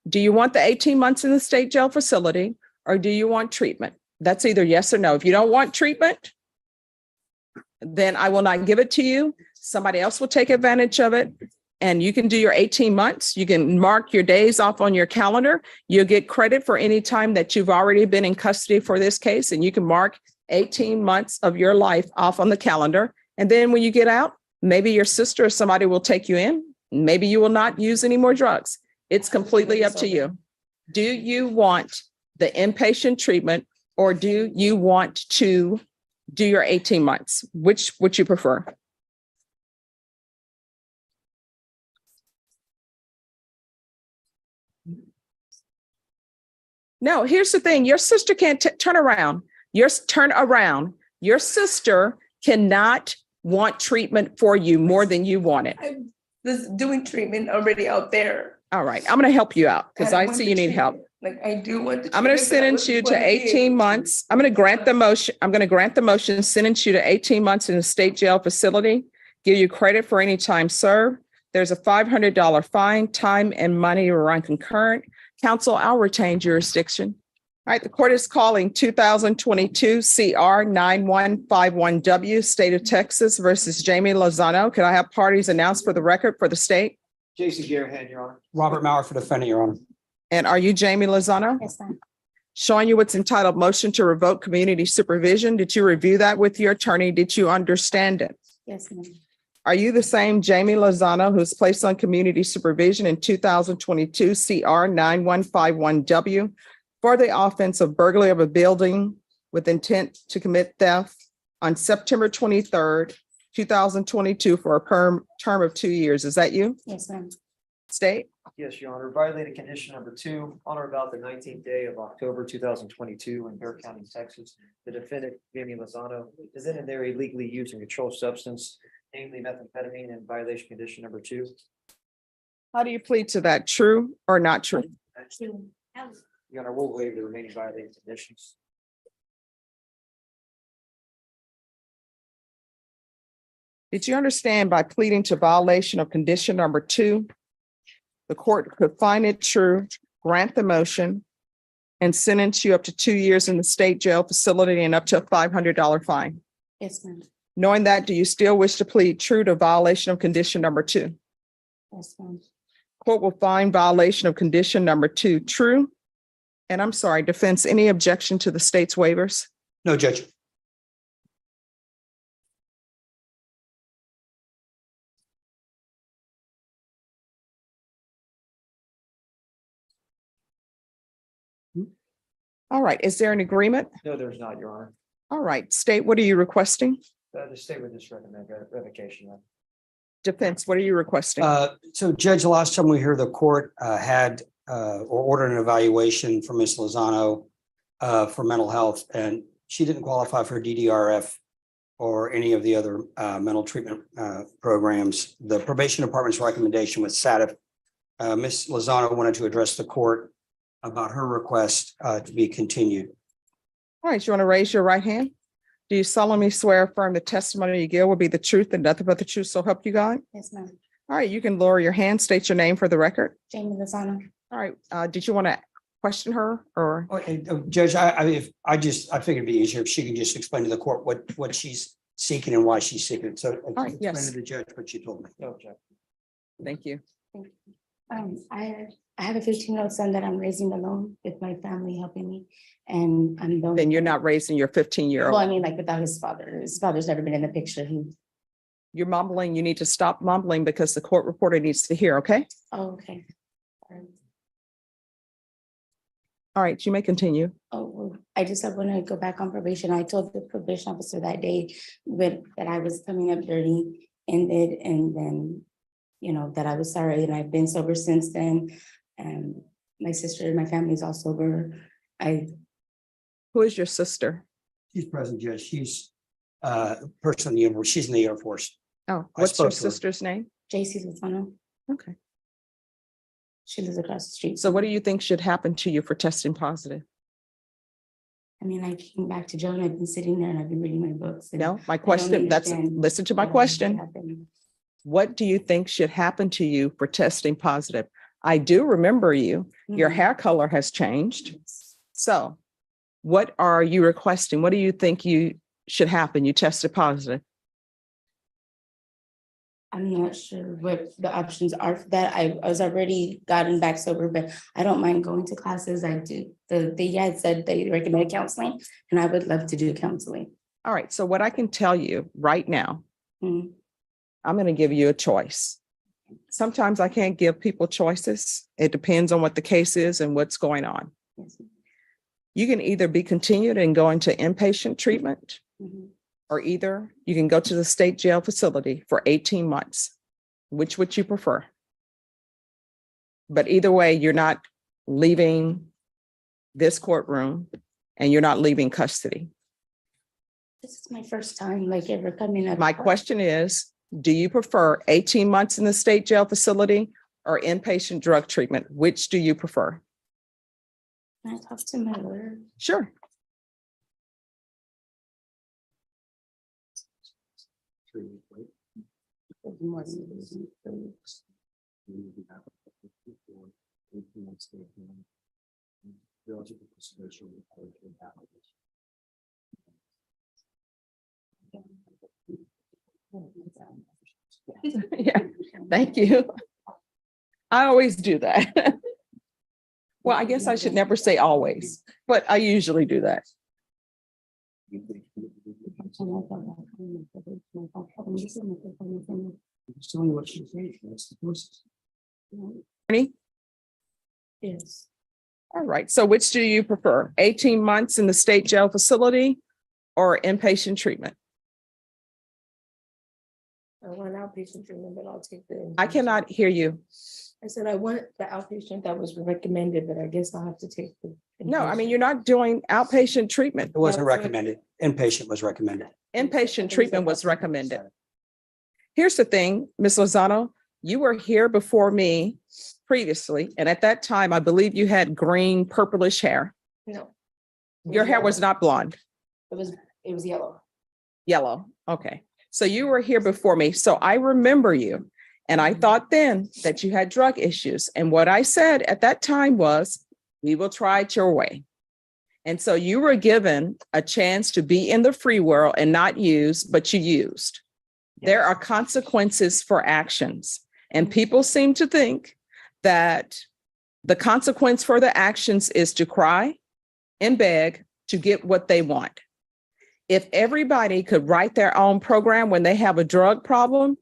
Do you want the 18 months in the state jail facility or do you want treatment? That's either yes or no. If you don't want treatment, then I will not give it to you. Somebody else will take advantage of it and you can do your 18 months. You can mark your days off on your calendar. You'll get credit for any time that you've already been in custody for this case, and you can mark 18 months of your life off on the calendar. And then when you get out, maybe your sister or somebody will take you in. Maybe you will not use any more drugs. It's completely up to you. Do you want the inpatient treatment or do you want to do your 18 months? Which would you prefer? No, here's the thing. Your sister can't turn around. Your sister cannot want treatment for you more than you want it. I was doing treatment already out there. All right, I'm going to help you out because I see you need help. Like I do want. I'm going to sentence you to 18 months. I'm going to grant the motion. I'm going to grant the motion, sentence you to 18 months in a state jail facility, give you credit for any time served. There's a $500 fine, time and money to run concurrent. Counsel, I'll retain jurisdiction. All right, the court is calling 2022 CR 9151W, State of Texas versus Jamie Lozano. Could I have parties announced for the record for the state? Jason Gearhead, Your Honor. Robert Maurer for defendant, Your Honor. And are you Jamie Lozano? Yes, ma'am. Showing you what's entitled motion to revoke community supervision. Did you review that with your attorney? Did you understand it? Yes, ma'am. Are you the same Jamie Lozano who's placed on community supervision in 2022 CR 9151W for the offense of burglary of a building with intent to commit theft on September 23rd, 2022 for a term of 2 years? Is that you? Yes, ma'am. State? Yes, Your Honor. Violated condition number 2 on or about the 19th day of October 2022 in Burke County, Texas. The defendant, Jamie Lozano, is in there illegally using a controlled substance, namely methamphetamine, in violation condition number 2. How do you plead to that? True or not true? Your Honor, we'll waive the remaining violated conditions. Did you understand by pleading to violation of condition number 2, the court could find it true, grant the motion, and sentence you up to 2 years in the state jail facility and up to a $500 fine? Yes, ma'am. Knowing that, do you still wish to plead true to violation of condition number 2? Yes, ma'am. Court will find violation of condition number 2 true. And I'm sorry, defense, any objection to the state's waivers? No, Judge. All right, is there an agreement? No, there's not, Your Honor. All right, state, what are you requesting? The state would just recommend revocation. Defense, what are you requesting? So Judge, the last time we heard the court had or ordered an evaluation for Ms. Lozano for mental health, and she didn't qualify for DDRF or any of the other mental treatment programs. The probation department's recommendation was SATIF. Ms. Lozano wanted to address the court about her request to be continued. All right, you want to raise your right hand? Do you solemnly swear or affirm the testimony you give will be the truth and nothing but the truth, so help you God? Yes, ma'am. All right, you can lower your hand, state your name for the record. Jamie Lozano. All right, did you want to question her or? Okay, Judge, I figured it'd be easier if she can just explain to the court what she's seeking and why she's seeking it. So right, explain yes. to the judge what she told me. No objection. Thank you. I have a 15-year-old son that I'm raising alone with my family helping me. And I'm the Then you're not raising your 15-year-old. Well, I mean, like without his father. His father's never been in the picture. You're mumbling. You need to stop mumbling because the court reporter needs to hear, okay? Oh, okay. All right, you may continue. Oh, well, I just want to go back on probation. I told the probation officer that day that I was coming up dirty, and then, you know, that I was sorry, and I've been sober since then. And my sister and my family's all sober. Who is your sister? She's present, Judge. She's person in the Air Force. She's in the Air Force. Oh, I what's your spoke to her. sister's name? JC Lozano. Okay. She lives across the street. So what do you think should happen to you for testing positive? I mean, I came back to jail and I've been sitting there and I've been reading my books. and No, my I don't question, understand listen to my what question. happened. What do you think should happen to you for testing positive? I do remember you. Your Mhm. hair color has changed. So what are you requesting? What do you think you should happen? You tested positive. I'm not sure what the options are for that. I was already gotten back sober, but I don't mind going to classes. I do. They had said they recommended counseling, and I would love to do counseling. All right. So what I can tell you right now, Mhm. I'm going to give you a choice. Sometimes I can't give people choices. It depends on what the case is and what's going on. Yes. You can either be continued and go into inpatient treatment, Mhm. or either you can go to the state jail facility for 18 months. Which would you prefer? But either way, you're not leaving this courtroom and you're not leaving custody. This is my first time like ever coming up. My question is, do you prefer 18 months in the state jail facility or inpatient drug treatment? Which do you prefer? Can I talk to my lawyer? Sure. Yeah, thank you. I always do that. Well, I guess I should never say always, but I usually do that. Attorney? Yes. All right, so which do you prefer? 18 months in the state jail facility or inpatient treatment? I want outpatient treatment, but I'll take the. I cannot hear you. I said I want the outpatient that was recommended, but I guess I'll have to take the. No, I mean, you're not doing outpatient treatment. It wasn't recommended. Inpatient was recommended. Inpatient treatment was recommended. Here's the thing, Ms. Lozano, you were here before me previously, and at that time, I believe you had green purplish hair. No, Your hair was not blonde, it was yellow. yellow. Okay. So you were here before me. So I remember you. And I thought then that you had drug issues. And what I said at that time was, we will try it your way. And so you were given a chance to be in the free world and not use, but you used. There are consequences for actions. And people seem to think that the consequence for the actions is to cry and beg to get what they want. If everybody could write their own program when they have a drug problem,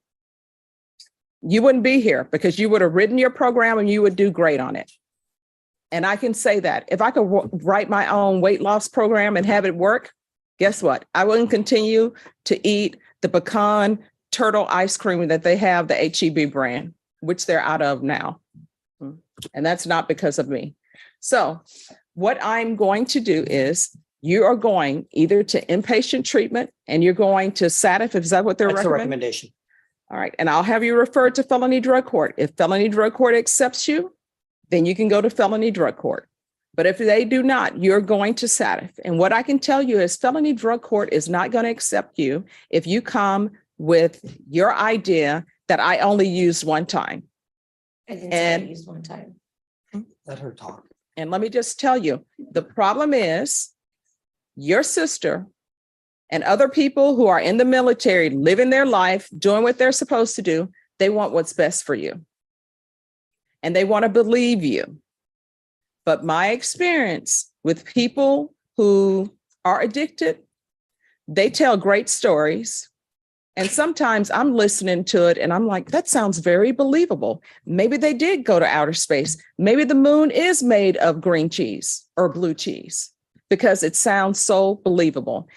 you wouldn't be here because you would have written your program and you would do great on it. And I can say that if I could write my own weight loss program and have it work, guess what? I wouldn't continue to eat the pecan turtle ice cream that they have, the HEB brand, which they're out of now. And that's not because of me. So what I'm going to do is you are going either to inpatient treatment and you're going to SATF. Is that what they're That's the recommending? recommendation. All right. And I'll have you referred to felony drug court. If felony drug court accepts you, then you can go to felony drug court. But if they do not, you're going to SATF. And what I can tell you is felony drug court is not going to accept you if you come with your idea that I only used one time. I didn't And- use one time. Let her talk. And let me just tell you, the problem is your sister and other people who are in the military, living their life, doing what they're supposed to do, they want what's best for you. And they want to believe you. But my experience with people who are addicted, they tell great stories. And sometimes I'm listening to it and I'm like, that sounds very believable. Maybe they did go to outer space. Maybe the moon is made of green cheese or blue cheese because it sounds so believable.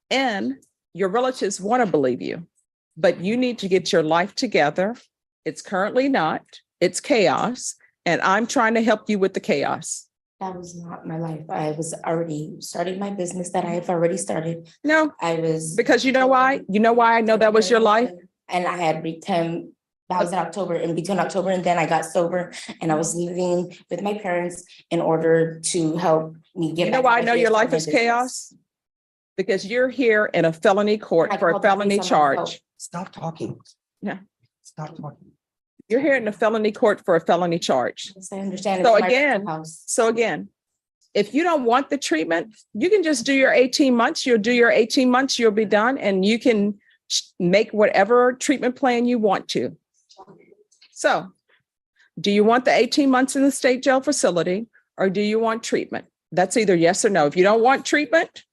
And your relatives want to believe you, but you need to get your life together. It's currently not. It's chaos. And I'm trying to help you with the chaos. That was not my life. I was already starting my business that I have already started. No, I was. because you know why? You know why I know that was your life? And I had returned, that was in October, and between October and then I got sober and I was living with my parents in order to help me get. You know back why I on know my your life business. is chaos? Because you're here in a felony court I for a called the felony police on myself. charge. Stop talking. Yeah. Stop talking. You're here in a felony court for a felony charge. Yes, I understand. So It's my again- house. So again, if you don't want the treatment, you can just do your 18 months. You'll do your 18 months, you'll be done, and you can make whatever treatment plan you want to. So do you want the 18 months in the state jail facility, or do you want treatment? That's either yes or no. If you don't want treatment,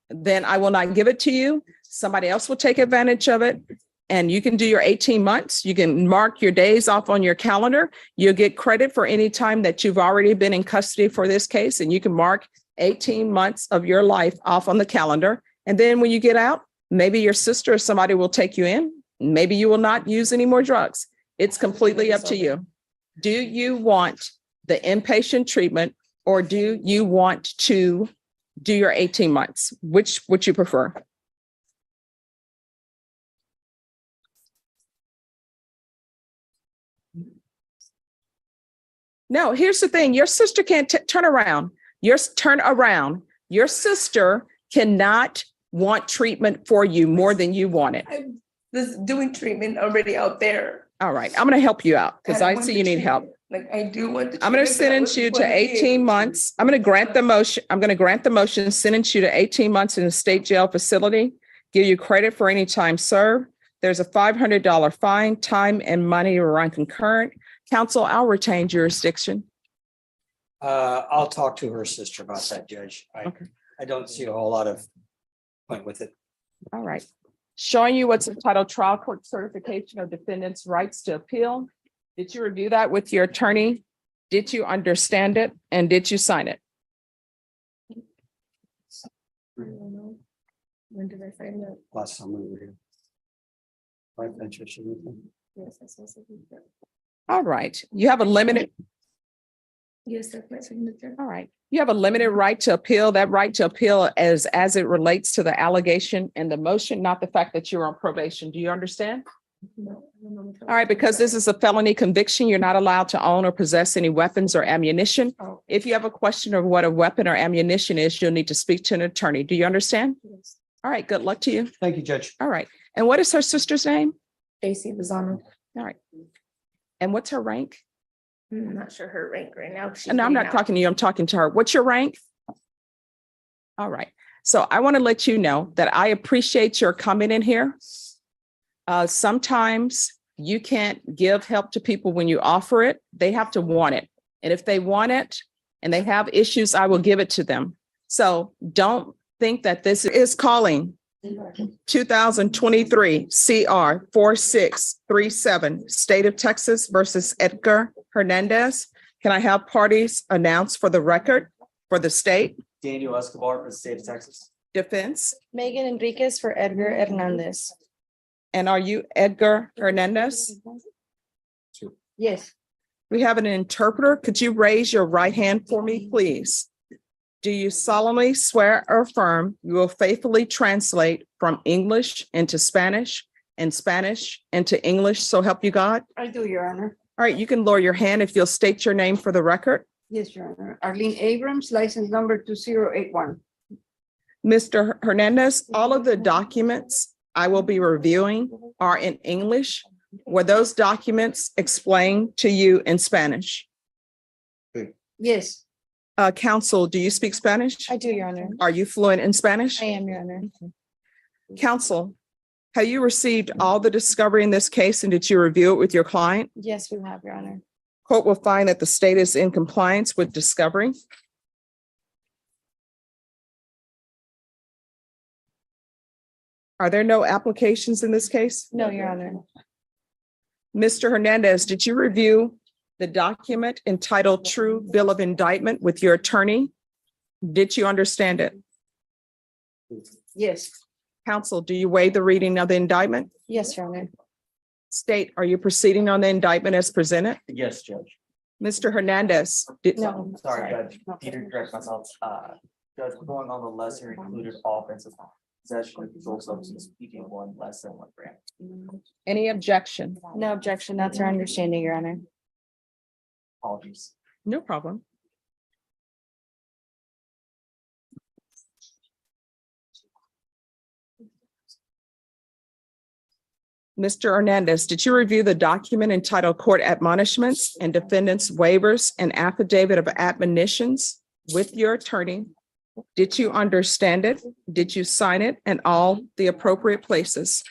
then I will not give it to you. Somebody else will take advantage of it. And you can do your 18 months. You can mark your days off on your calendar. You'll get credit for any time that you've already been in custody for this case. And you can mark 18 months of your life off on the calendar. And then when you get out, maybe your sister or somebody will take you in. Maybe you will not use any more drugs. It's completely up to you. Do you want the inpatient treatment, or do you want to do your 18 months? Which would you prefer? No, here's the thing. Your sister can't turn around. Turn around. Your sister cannot want treatment for you more than you want it. I was doing treatment already out there. All right, I'm going to help you out because And I want see the you need help. treatment. Like, I do want the. I'm going to treatment, but I sentence you wasn't to going be 18 able to. months. I'm going to grant the motion. I'm going to grant the motion, sentence you to 18 months in a state jail facility, give you credit for any time served. There's a $500 fine, time and money will run concurrent. Counsel, I'll retain jurisdiction. I'll talk to her sister about that, Judge. Okay. I don't see a whole lot of point with it. All right. Showing you what's entitled trial court certification of defendants' rights to appeal. Did you review that with your attorney? Did you understand it? And did you sign it? I don't know. When did I sign that? Last time we were here. Right, venture, shouldn't we? Yes, I saw something. All right. You have a limited, Yes, that's my signature. all right. You have a limited right to appeal. That right to appeal as it relates to the allegation and the motion, not the fact that you're on probation. Do you understand? No, I don't know what All right, because this is a felony conviction, you're not allowed to own or possess any weapons or ammunition. Oh, If you have a question of what a weapon or ammunition is, you'll need to speak to an attorney. Do you understand? yes. All right, good luck to you. Thank you, Judge. All right. And what is her sister's name? AC Lozano. All right. And what's her rank? I'm not sure her rank right now. She's And I'm not getting out. talking to you, I'm talking to her. What's your rank? All right. So I want to let you know that I appreciate your coming in here. Sometimes you can't give help to people when you offer it. They have to want it. And if they want it and they have issues, I will give it to them. So don't think that this is calling 2023 CR 4637, State of Texas versus Edgar Hernandez. Can I have parties announced for the record for the state? Daniel Escobar for the state of Texas. Defense. Megan Enriquez for Edgar Hernandez. And are you Edgar Hernandez? Yes. We have an interpreter. Could you raise your right hand for me, please? Do you solemnly swear or affirm you will faithfully translate from English into Spanish and Spanish into English, so help you God? I do, Your Honor. All right, you can lower your hand if you'll state your name for the record. Yes, Your Honor. Arlene Abrams, license number 2081. Mr. Hernandez, all of the documents I will be reviewing are in English. Were those documents explained to you in Spanish? Yes, Counsel, do you speak Spanish? I do, Your Honor. Are you fluent in Spanish? I am, Your Honor. Counsel, have you received all the discovery in this case and did you review it with your client? Yes, we have, Your Honor. Court will find that the state is in compliance with discovery. Are there no applications in this case? No, Your Honor. Mr. Hernandez, did you review the document entitled True Bill of Indictment with your attorney? Did you understand it? Yes, Counsel, do you waive the reading of the indictment? yes, Your Honor. State, are you proceeding on the indictment as presented? Yes, Judge. Mr. Hernandez, No. Sorry, Judge. Need to correct myself. Judge, we're going on the lesser included offense of possession of controlled substance, PD1 less than 1 gram. any objection? No objection. That's our understanding, Your Honor. Apologies. No problem. Mr. Hernandez, did you review the document entitled Court Admonishments and Defendants Waivers and Affidavit of Admonitions with your attorney? Did you understand it? Did you sign it in all the appropriate places?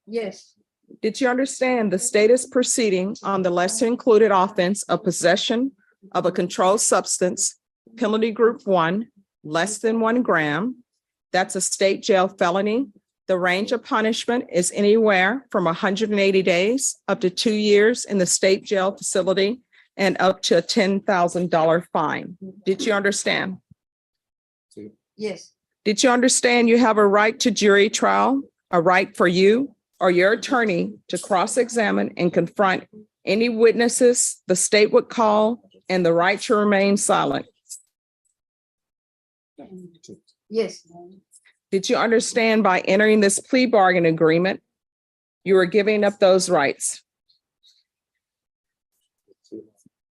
Yes. Did you understand the status proceeding on the lesser included offense of possession of a controlled substance, penalty group 1, less than 1 gram? That's a state jail felony. The range of punishment is anywhere from 180 days up to 2 years in the state jail facility and up to a $10,000 fine. Did you understand? Yes. Did you understand you have a right to jury trial, a right for you or your attorney to cross-examine and confront any witnesses the state would call, and the right to remain silent? Yes. Did you understand by entering this plea bargain agreement, you are giving up those rights?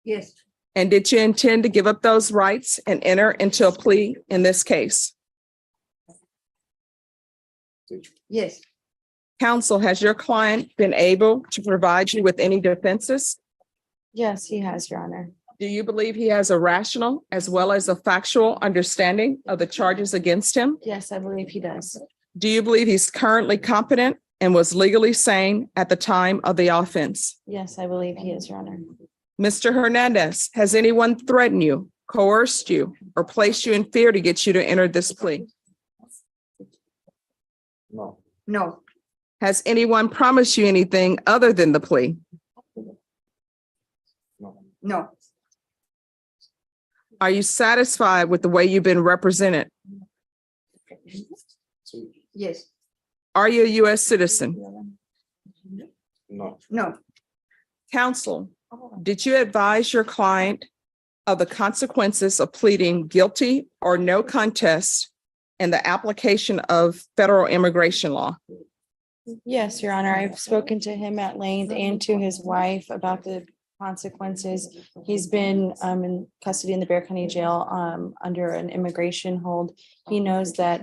Yes. And did you intend to give up those rights and enter into a plea in this case? Yes. Counsel, has your client been able to provide you with any defenses? Yes, he has, Your Honor. Do you believe he has a rational as well as a factual understanding of the charges against him? Yes, I believe he does. Do you believe he's currently competent and was legally sane at the time of the offense? Yes, I believe he is, Your Honor. Mr. Hernandez, has anyone threatened you, coerced you, or placed you in fear to get you to enter this plea? No. No. Has anyone promised you anything other than the plea? No. Are you satisfied with the way you've been represented? Yes. Are you a U.S. citizen? No. No. Counsel, did you advise your client of the consequences of pleading guilty or no contest in the application of federal immigration law? Yes, Your Honor. I've spoken to him at length and to his wife about the consequences. He's been in custody in the Bexar County Jail under an immigration hold. He knows that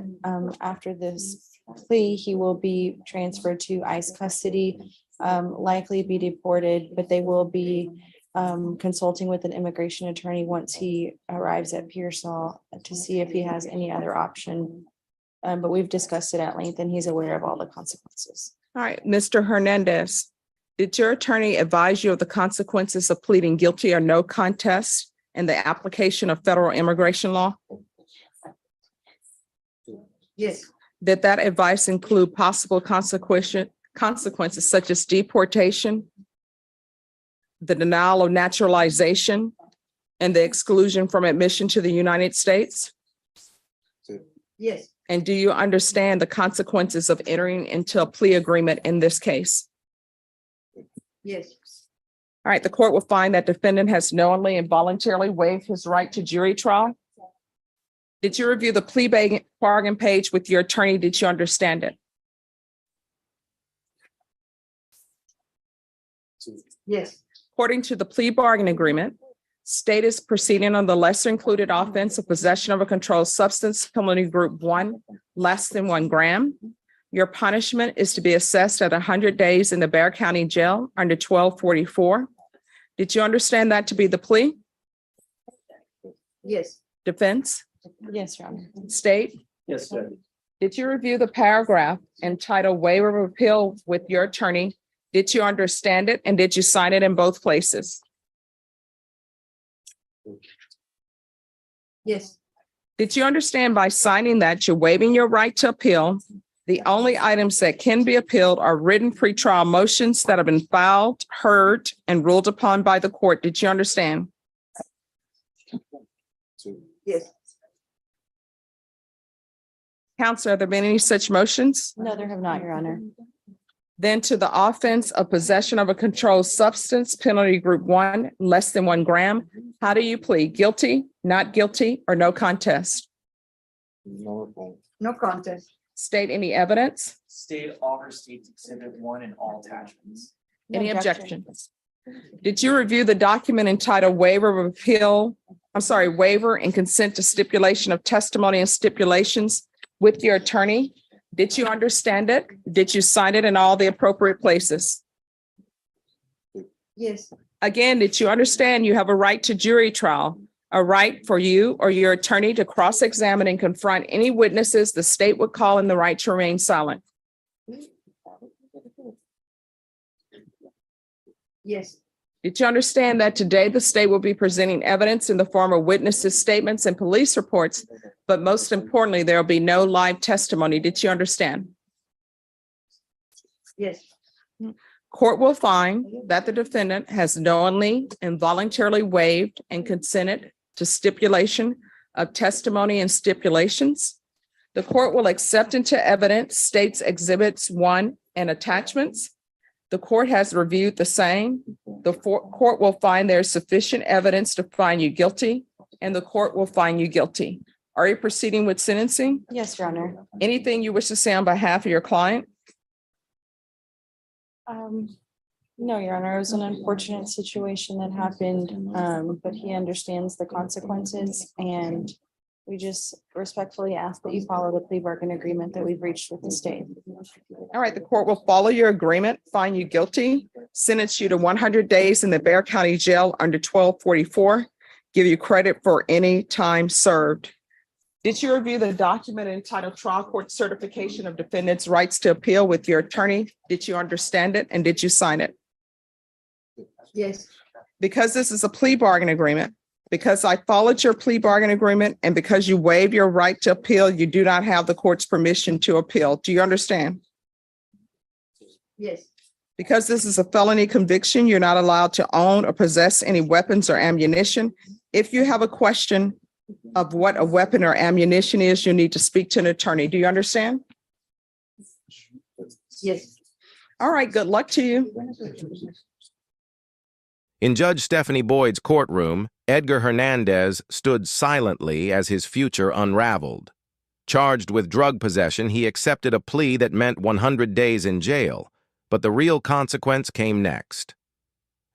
after this plea, he will be transferred to ICE custody, likely be deported, but they will be consulting with an immigration attorney once he arrives at Pearsall to see if he has any other option. But we've discussed it at length and he's aware of all the consequences. All right, Mr. Hernandez, did your attorney advise you of the consequences of pleading guilty or no contest in the application of federal immigration law? Yes. Did that advice include possible consequences such as deportation, the denial of naturalization, and the exclusion from admission to the United States? Yes. And do you understand the consequences of entering into a plea agreement in this case? Yes. All right, the court will find that defendant has knowingly and voluntarily waived his right to jury trial. Did you review the plea bargain page with your attorney? Did you understand it? Yes. According to the plea bargain agreement, state is proceeding on the lesser included offense of possession of a controlled substance, penalty group 1, less than 1 gram. Your punishment is to be assessed at 100 days in the Bexar County Jail under 1244. Did you understand that to be the plea? Yes. Defense? Yes, Your Honor. State? Yes, sir. Did you review the paragraph entitled Waiver of Appeal with your attorney? Did you understand it and did you sign it in both places? Yes. Did you understand by signing that you're waiving your right to appeal? The only items that can be appealed are written pretrial motions that have been filed, heard, and ruled upon by the court. Did you understand? Yes. Counsel, have there been any such motions? No, there have not, Your Honor. Then to the offense of possession of a controlled substance, penalty group 1, less than 1 gram. How do you plead? Guilty, not guilty, or no contest? No contest. State any evidence? State offers states exhibit 1 and all attachments. No Any objection. objections? Did you review the document entitled Waiver of Appeal? Waiver and consent to stipulation of testimony and stipulations with your attorney? Did you understand it? Did you sign it in all the appropriate places? Yes. Again, did you understand you have a right to jury trial, a right for you or your attorney to cross-examine and confront any witnesses the state would call, and the right to remain silent? Yes. Did you understand that today the state will be presenting evidence in the form of witnesses' statements and police reports, but most importantly, there will be no live testimony? Did you understand? Yes. Court will find that the defendant has knowingly and voluntarily waived and consented to stipulation of testimony and stipulations. The court will accept into evidence states exhibits 1 and attachments. The court has reviewed the same. The court will find there is sufficient evidence to find you guilty, and the court will find you guilty. Are you proceeding with sentencing? Yes, Your Honor. Anything you wish to say on behalf of your client? No, Your Honor, it was an unfortunate situation that happened, but he understands the consequences, and we just respectfully ask that you follow the plea bargain agreement that we've reached with the state. All right, the court will follow your agreement, find you guilty, sentence you to 100 days in the Bexar County Jail under 1244, give you credit for any time served. Did you review the document entitled Trial Court Certification of Defendants' Rights to Appeal with your attorney? Did you understand it, and did you sign it? Yes. Because this is a plea bargain agreement, because I followed your plea bargain agreement, and because you waived your right to appeal, you do not have the court's permission to appeal. Do you understand? Yes. Because this is a felony conviction, you're not allowed to own or possess any weapons or ammunition. If you have a question of what a weapon or ammunition is, you need to speak to an attorney. Do you understand? Yes. All right, good luck to you. In Judge Stephanie Boyd's courtroom, Edgar Hernandez stood silently as his future unraveled. Charged with drug possession, he accepted a plea that meant 100 days in jail, but the real consequence came next.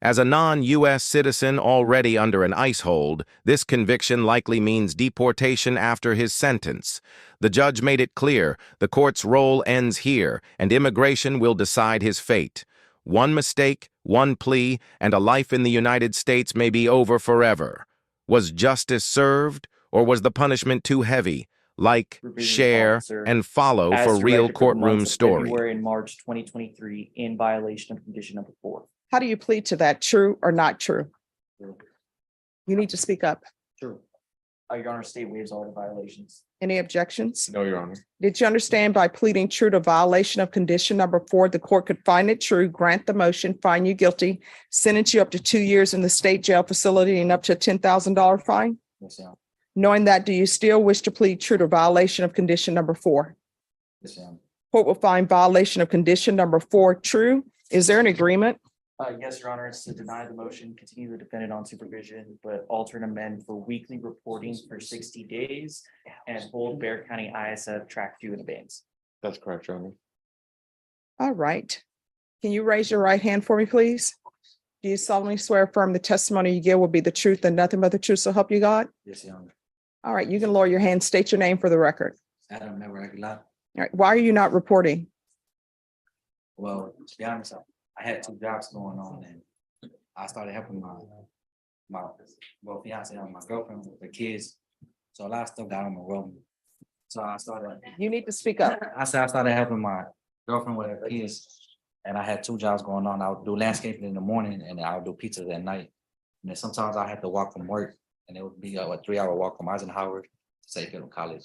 As a non-U.S. citizen already under an ICE hold, this conviction likely means deportation after his sentence. The judge made it clear the court's role ends here, and immigration will decide his fate. One mistake, one plea, and a life in the United States may be over forever. Was justice served, or was the punishment too heavy? Like, share, and follow for real courtroom story. February and March 2023 in violation of condition number 4. How do you plead to that? True or not true? True. You need to speak up. True. Your Honor, state waives all the violations. Any objections? No, Your Honor. Did you understand by pleading true to violation of condition number 4, the court could find it true, grant the motion, find you guilty, sentence you up to 2 years in the state jail facility and up to a $10,000 fine? Yes, Your Honor. Knowing that, do you still wish to plead true to violation of condition number 4? Yes, Your Honor. Court will find violation of condition number 4 true. Is there an agreement? Yes, Your Honor, it's to deny the motion, continue the defendant on supervision, but alter and amend for weekly reporting for 60 days and hold Bexar County ISF track 2 in abeyance. That's correct, Your Honor. All right. Can you raise your right hand for me, please? Do you solemnly swear affirm the testimony you give will be the truth and nothing but the truth, so help you God? Yes, Your Honor. All right, you can lower your hand, state your name for the record. Adam Aguilar. All right, why are you not reporting? Well, to be honest, I had 2 jobs going on, and I started helping my fiance and my girlfriend with the kids. So a lot of stuff got on my road. So I started. You need to speak up. I started helping my girlfriend with her kids, and I had 2 jobs going on. I would do landscaping in the morning, and I would do pizzas at night. And then sometimes I had to walk from work, and it would be a 3-hour walk from Eisenhower to St. Philip College.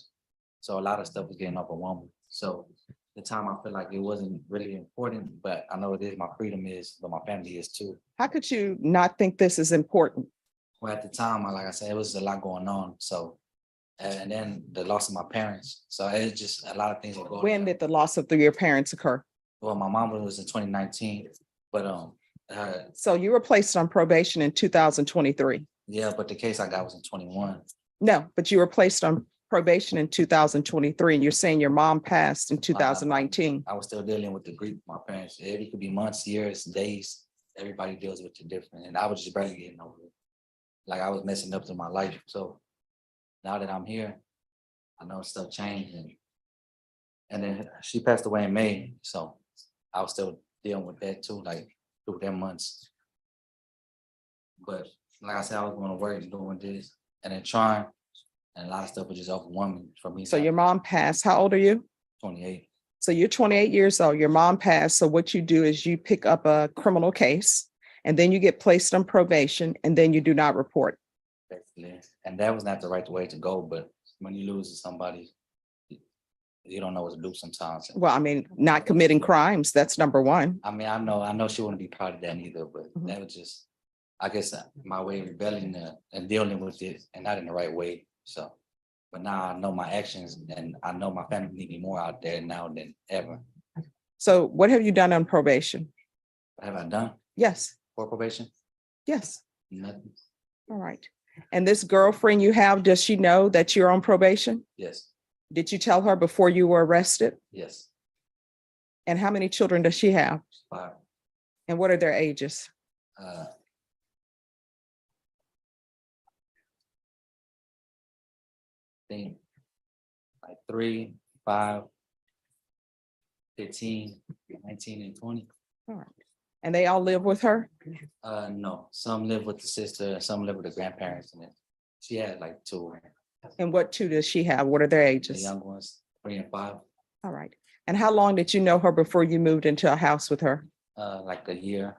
So a lot of stuff was getting overwhelming. So the time I feel like it wasn't really important, but I know it is. My freedom is, but my family is too. How could you not think this is important? Well, at the time, like I said, it was a lot going on. So, and then the loss of my parents. So it's just a lot of things were going on. When did the loss of your parents occur? Well, my mom was in 2019, but So you were placed on probation in 2023. yeah, but the case I got was in 21. No, but you were placed on probation in 2023, and you're saying your mom passed in 2019. I was still dealing with the grief of my parents. It could be months, years, days. Everybody deals with it different, and I was just barely getting over it. Like I was messing up to my life. So now that I'm here, I know stuff changed, and And then she passed away in May, so I was still dealing with that too, like through them months. But like I said, I was going to work and doing this and then trying, and a lot of stuff was just overwhelming for me. So your mom passed. How old are you? 28. So you're 28 years old. Your mom passed. So what you do is you pick up a criminal case and then you get placed on probation and then you do not report. Basically. And that was not the right way to go, but when you lose somebody, you don't know what to do sometimes. Well, I mean, not committing crimes. That's number one. I mean, I know she wouldn't be proud of that either, but Mhm. that was just, I guess, my way of rebelling and dealing with it and not in the right way. So, but now I know my actions and I know my family need me more out there now than ever. So what have you done on probation? What have I done Yes, for probation? yes. Nothing. All right. And this girlfriend you have, does she know that you're on probation? Yes, Did you tell her before you were arrested? yes. And how many children does she have? 5. And what are their ages? Think like 3, 5, 15, 19, and 20. All right. And they all live with her? No, some live with the sister, some live with the grandparents, and then she had like 2. And what two does she have? What are their The ages? young ones, 3 and 5. All right. And how long did you know her before you moved into a house with her? Like a year,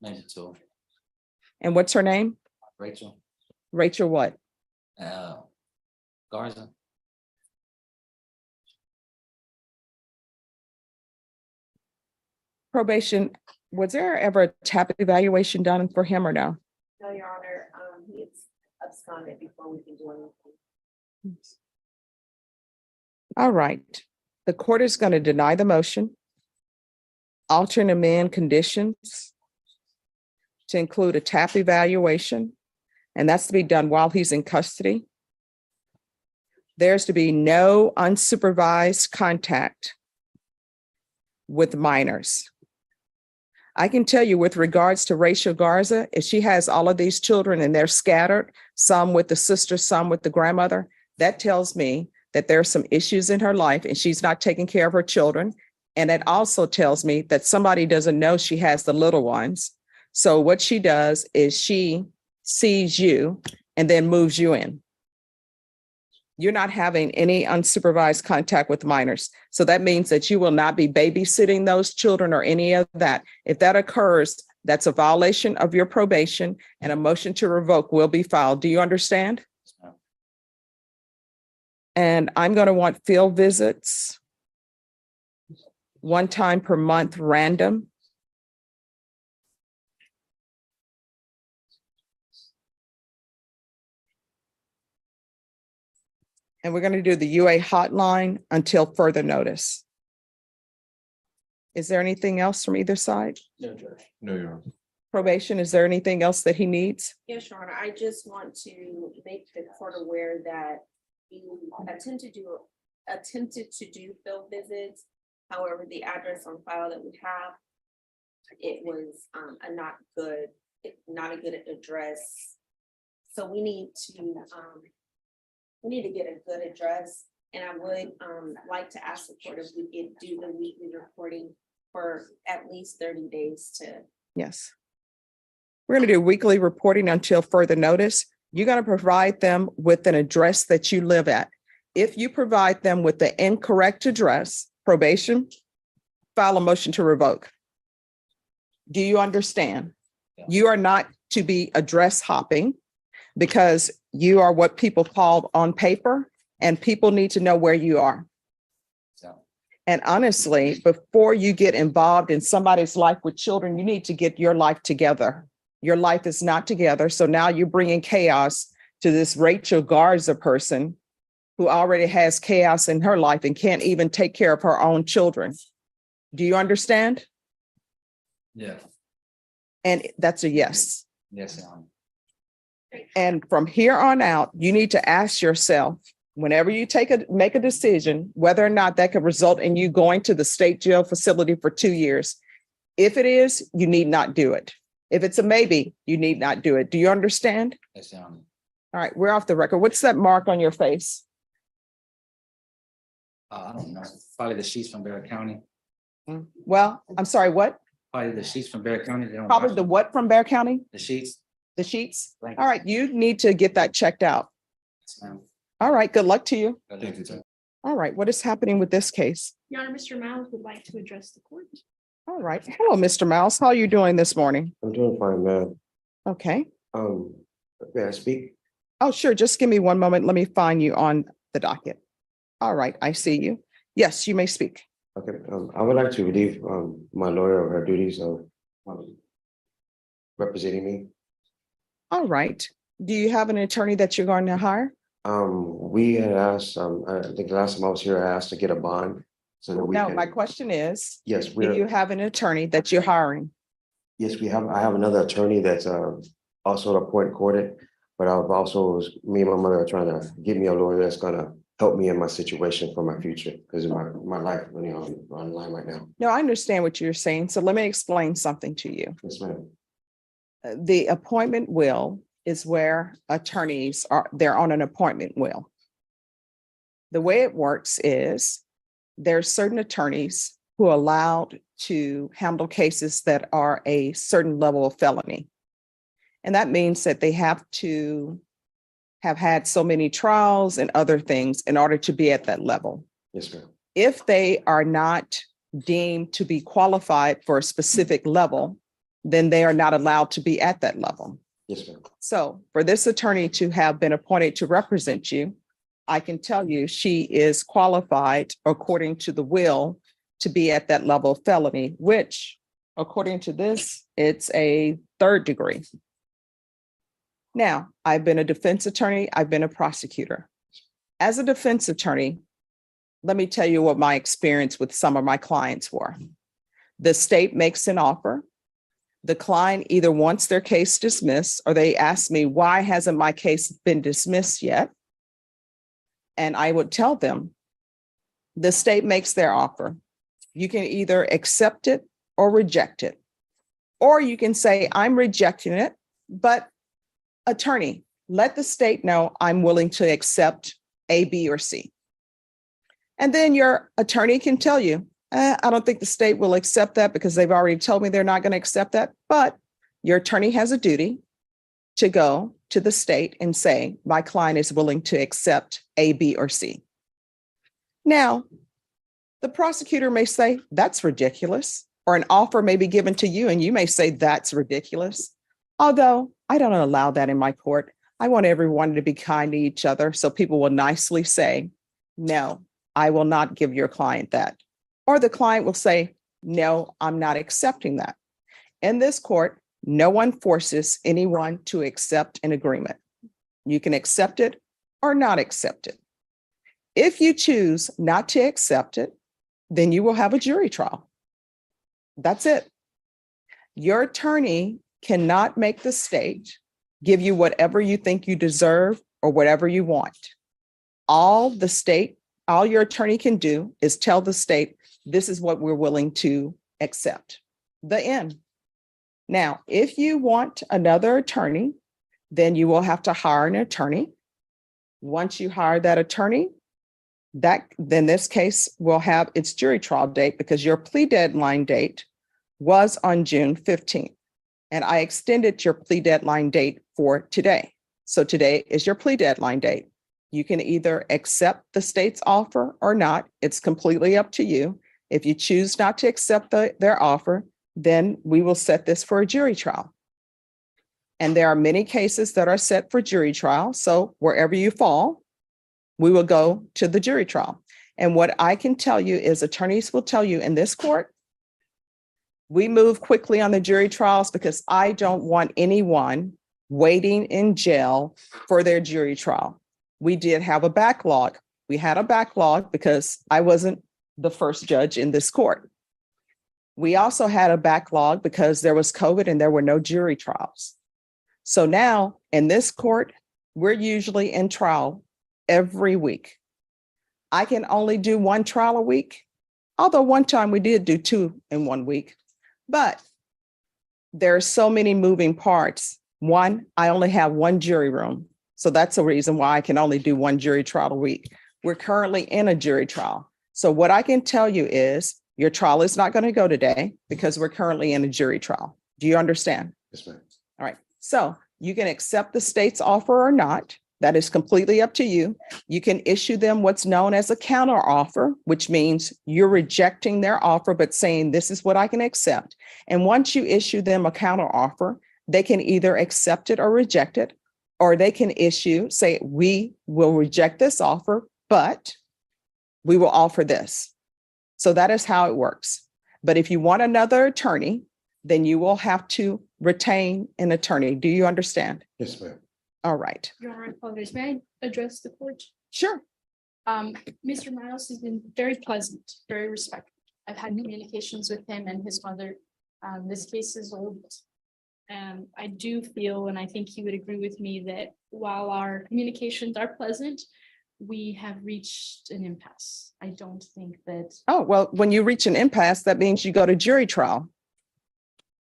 maybe 2. And what's her name? Rachel, Rachel what? Garza. Probation, was there ever a TAP evaluation done for him or no? No, Your Honor, he is absconded before we can do anything. All right. The court is going to deny the motion. Alter and amend conditions to include a TAP evaluation, and that's to be done while he's in custody. There's to be no unsupervised contact with minors. I can tell you with regards to Rachel Garza, if she has all of these children and they're scattered, some with the sister, some with the grandmother, that tells me that there are some issues in her life and she's not taking care of her children. And it also tells me that somebody doesn't know she has the little ones. So what she does is she sees you and then moves you in. You're not having any unsupervised contact with minors. So that means that you will not be babysitting those children or any of that. If that occurs, that's a violation of your probation and a motion to revoke will be filed. Do you understand? And I'm going to want field visits 1 time per month, random. And we're going to do the UA hotline until further notice. Is there anything else from either side? No, Judge. No, Your Honor. Probation, is there anything else that he needs? Yes, Your Honor, I just want to make the court aware that you attempted to do field visits. However, the address on file that we have, it was not a good address. So we need to get a good address. And I would like to ask the court if we could do the weekly reporting for at least 30 days to. Yes. We're going to do weekly reporting until further notice. You're going to provide them with an address that you live at. If you provide them with the incorrect address, probation, file a motion to revoke. Do you understand? Yeah. You are not to be address hopping because you are what people call on paper and people need to know where you are. So, And honestly, before you get involved in somebody's life with children, you need to get your life together. Your life is not together. So now you're bringing chaos to this Rachel Garza person who already has chaos in her life and can't even take care of her own children. Do you understand? yeah, And that's a yes. yes, Your Honor. And from here on out, you need to ask yourself, whenever you make a decision, whether or not that could result in you going to the state jail facility for 2 years. If it is, you need not do it. If it's a maybe, you need not do it. Do you understand? Yes, Your Honor. All right, we're off the record. What's that mark on your face? I don't know, probably the sheets from Bear County, Well, I'm sorry, what? probably the sheets from Bear County. They don't Probably wash the them. what from Bear County? The sheets. The sheets? Thank All you. right, you need to get that checked out. Yes, ma'am. All right, good luck to you. Thank you, sir. All right, what is happening with this case? Your Honor, Mr. Miles would like to address the court. All right. Hello, Mr. Mouse. How are you doing this morning? I'm doing fine, ma'am. Okay. May I speak? Oh, sure. Just give me one moment. Let me find you on the docket. All right, I see you. Yes, you may speak. Okay, I would like to relieve my lawyer of her duties of representing me. All right. Do you have an attorney that you're going to hire? We had asked, I think the last time I was here, I asked to get a bond. So that we No, can. my question is, Yes, do you we're, have an attorney that you're hiring? yes, I have another attorney that's also appointed courted. But I've also, me and my mother are trying to get me a lawyer that's gonna help me in my situation for my future, because my life really on line right now. No, I understand what you're saying. So let me explain something to you. Yes, ma'am. The appointment will is where attorneys are, they're on an appointment will. The way it works is there are certain attorneys who are allowed to handle cases that are a certain level of felony. And that means that they have to have had so many trials and other things in order to be at that level. Yes, ma'am. If they are not deemed to be qualified for a specific level, then they are not allowed to be at that level. Yes, ma'am. So for this attorney to have been appointed to represent you, I can tell you she is qualified according to the will to be at that level of felony, which according to this, it's a 3rd degree. Now, I've been a defense attorney, I've been a prosecutor. As a defense attorney, let me tell you what my experience with some of my clients were. The state makes an offer. The client either wants their case dismissed or they ask me, why hasn't my case been dismissed yet? And I would tell them, the state makes their offer. You can either accept it or reject it. Or you can say, I'm rejecting it, but attorney, let the state know I'm willing to accept A, B, or C. And then your attorney can tell you, I don't think the state will accept that because they've already told me they're not going to accept that. But your attorney has a duty to go to the state and say, my client is willing to accept A, B, or C. Now, the prosecutor may say, that's ridiculous, or an offer may be given to you and you may say, that's ridiculous. Although I don't allow that in my court. I want everyone to be kind to each other. So people will nicely say, no, I will not give your client that. Or the client will say, no, I'm not accepting that. In this court, no one forces anyone to accept an agreement. You can accept it or not accept it. If you choose not to accept it, then you will have a jury trial. That's it. Your attorney cannot make the state give you whatever you think you deserve or whatever you want. All your attorney can do is tell the state, this is what we're willing to accept. The end. Now, if you want another attorney, then you will have to hire an attorney. Once you hire that attorney, then this case will have its jury trial date because your plea deadline date was on June 15th. And I extended your plea deadline date for today. So today is your plea deadline date. You can either accept the state's offer or not. It's completely up to you. If you choose not to accept their offer, then we will set this for a jury trial. And there are many cases that are set for jury trial. So wherever you fall, we will go to the jury trial. And what I can tell you is attorneys will tell you in this court, we move quickly on the jury trials because I don't want anyone waiting in jail for their jury trial. We did have a backlog. We had a backlog because I wasn't the first judge in this court. We also had a backlog because there was COVID and there were no jury trials. So now in this court, we're usually in trial every week. I can only do 1 trial a week, although one time we did do 2 in 1 week. But there are so many moving parts. One, I only have 1 jury room. So that's a reason why I can only do 1 jury trial a week. We're currently in a jury trial. So what I can tell you is your trial is not going to go today because we're currently in a jury trial. Do you understand? Yes, ma'am. All right. So you can accept the state's offer or not. That is completely up to you. You can issue them what's known as a counter offer, which means you're rejecting their offer, but saying this is what I can accept. And once you issue them a counter offer, they can either accept it or reject it, or they can say, we will reject this offer, but we will offer this. So that is how it works. But if you want another attorney, then you will have to retain an attorney. Do you understand? Yes, ma'am. All right. Your Honor, I apologize. May I address the court? Sure. Mr. Miles has been very pleasant, very respectful. I've had communications with him and his mother. This case is old. And I do feel, and I think he would agree with me, that while our communications are pleasant, we have reached an impasse. I don't think that Oh, well, when you reach an impasse, that means you go to jury trial.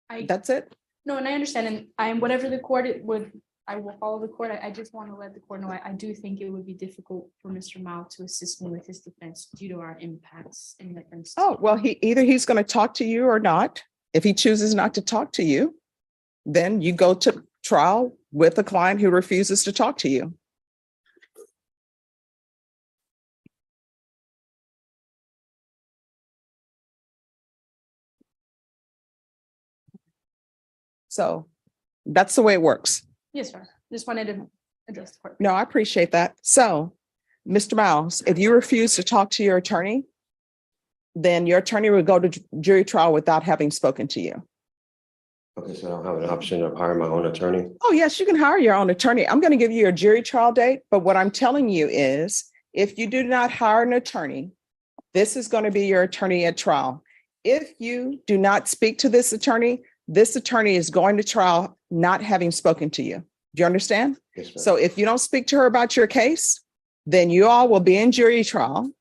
That's it. no, and I understand, and I'm whatever the court it would, I will follow the court. I just want to let the court know, I do think it would be difficult for Mr. Mao to assist me with his defense due to our impasse in the. Oh, well, he's going to talk to you or not. If he chooses not to talk to you, then you go to trial with a client who refuses to talk to you. So that's the way it works. Yes, sir. Just wanted to address the court. No, I appreciate that. So, Mr. Miles, if you refuse to talk to your attorney, then your attorney will go to jury trial without having spoken to you. Okay, so I don't have an option of hiring my own attorney? Oh, yes, you can hire your own attorney. I'm going to give you a jury trial date, but what I'm telling you is if you do not hire an attorney, this is going to be your attorney at trial. If you do not speak to this attorney is going to trial not having spoken to you. Do you understand? Yes, ma'am. So if you don't speak to her about your case, then you all will be in jury trial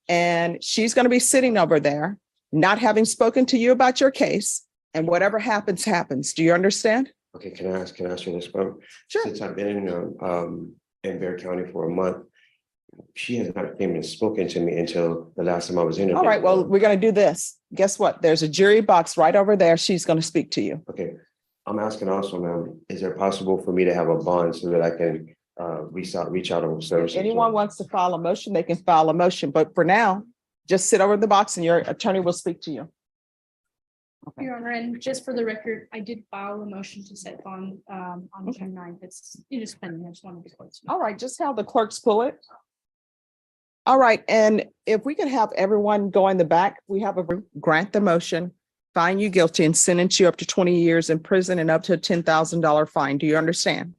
and she's going to be sitting over there, not having spoken to you about your case, and whatever happens, happens. Do you understand? Okay, can I ask you this one? Sure. Since I've been in Bear County for a month, she has not came and spoken to me until the last time I was interviewed. All right, well, we're going to do this. Guess what? There's a jury box right over there. She's going to speak to you. Okay, I'm asking also, ma'am, is it possible for me to have a bond so that I can reach out on services? If anyone wants to file a motion, they can file a motion. But for now, just sit over the box and your attorney will speak to you. Okay. Your Honor, and just for the record, I did file a motion to set bond on June 9th. It is pending. I just wanted to. All right, just have the clerks pull it. All right, and if we could have everyone go in the back, we have a grant the motion, find you guilty and sentence you up to 20 years in prison and up to a $10,000 fine. Do you understand?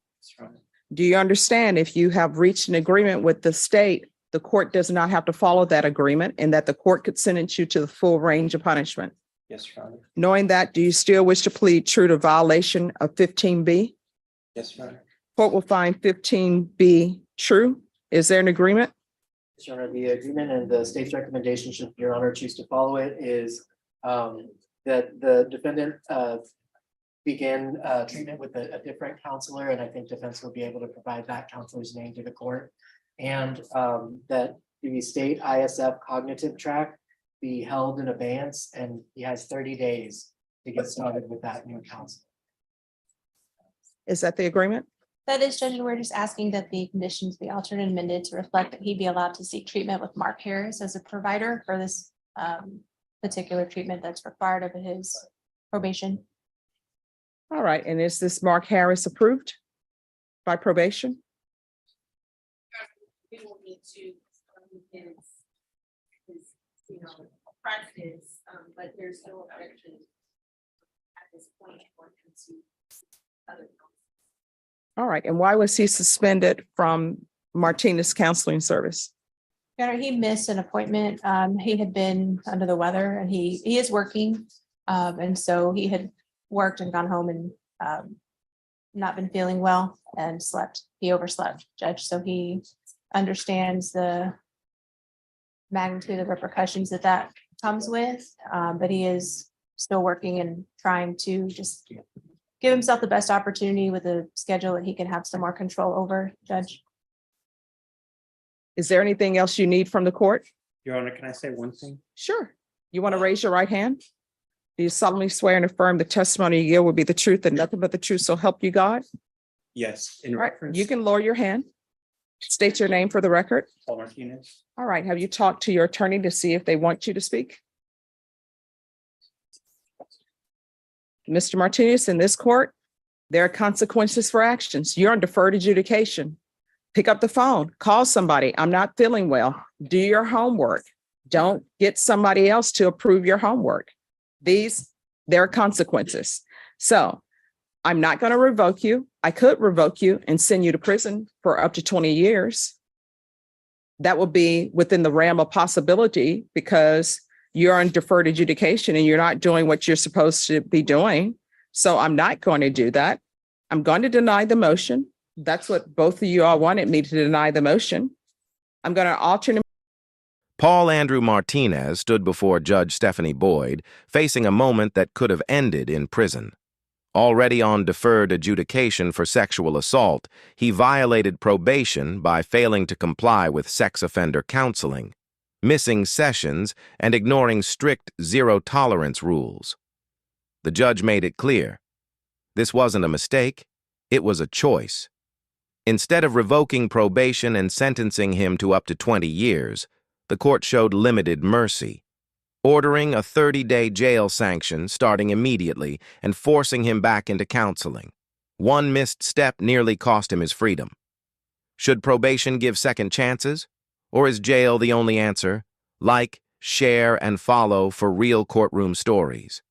Do you understand if you have reached an agreement with the state, the court does not have to follow that agreement and that the court could sentence you to the full range of punishment? Yes, Your Honor. Knowing that, do you still wish to plead true to violation of 15B? Yes, Your Honor. Court will find 15B true. Is there an agreement? Yes, Your Honor, the agreement and the state's recommendation, should Your Honor choose to follow it, is that the defendant began treatment with a different counselor, and I think defense will be able to provide that counselor's name to the court. And that the state ISF cognitive track be held in abeyance, and he has 30 days to get started with that new counsel. Is that the agreement? That is, Judge, and we're just asking that the conditions be altered and amended to reflect that he be allowed to seek treatment with Mark Harris as a provider for this particular treatment that's required of his probation. All right, and is this Mark Harris approved by probation? We will need to practice, but there's no objection at this point for him to other. All right, and why was he suspended from Martinez counseling service? Your Honor, he missed an appointment. He had been under the weather and he is working. And so he had worked and gone home and not been feeling well and slept. He overslept, Judge. So he understands the magnitude of repercussions that comes with, but he is still working and trying to just give himself the best opportunity with a schedule that he can have some more control over, Judge. Is there anything else you need from the court? Your Honor, can I say one thing? Sure. You want to raise your right hand? Do you solemnly swear and affirm the testimony you give will be the truth and nothing but the truth, so help you God? Yes, in All right, reference. you can lower your hand. State your name for the record. Paul Martinez. All right, have you talked to your attorney to see if they want you to speak? Mr. Martinez, in this court, there are consequences for actions. You're on deferred adjudication. Pick up the phone, call somebody. I'm not feeling well. Do your homework. Don't get somebody else to approve your homework. There are consequences. So I'm not going to revoke you. I could revoke you and send you to prison for up to 20 years. That will be within the realm of possibility because you're on deferred adjudication and you're not doing what you're supposed to be doing. So I'm not going to do that. I'm going to deny the motion. That's what both of you all wanted me to deny the motion. I'm going to alternate. Paul Andrew Martinez stood before Judge Stephanie Boyd, facing a moment that could have ended in prison. Already on deferred adjudication for sexual assault, he violated probation by failing to comply with sex offender counseling, missing sessions, and ignoring strict zero-tolerance rules. The judge made it clear. This wasn't a mistake, it was a choice. Instead of revoking probation and sentencing him to up to 20 years, the court showed limited mercy, ordering a 30-day jail sanction starting immediately and forcing him back into counseling. One missed step nearly cost him his freedom. Should probation give second chances? Or is jail the only answer? Like, share, and follow for real courtroom stories.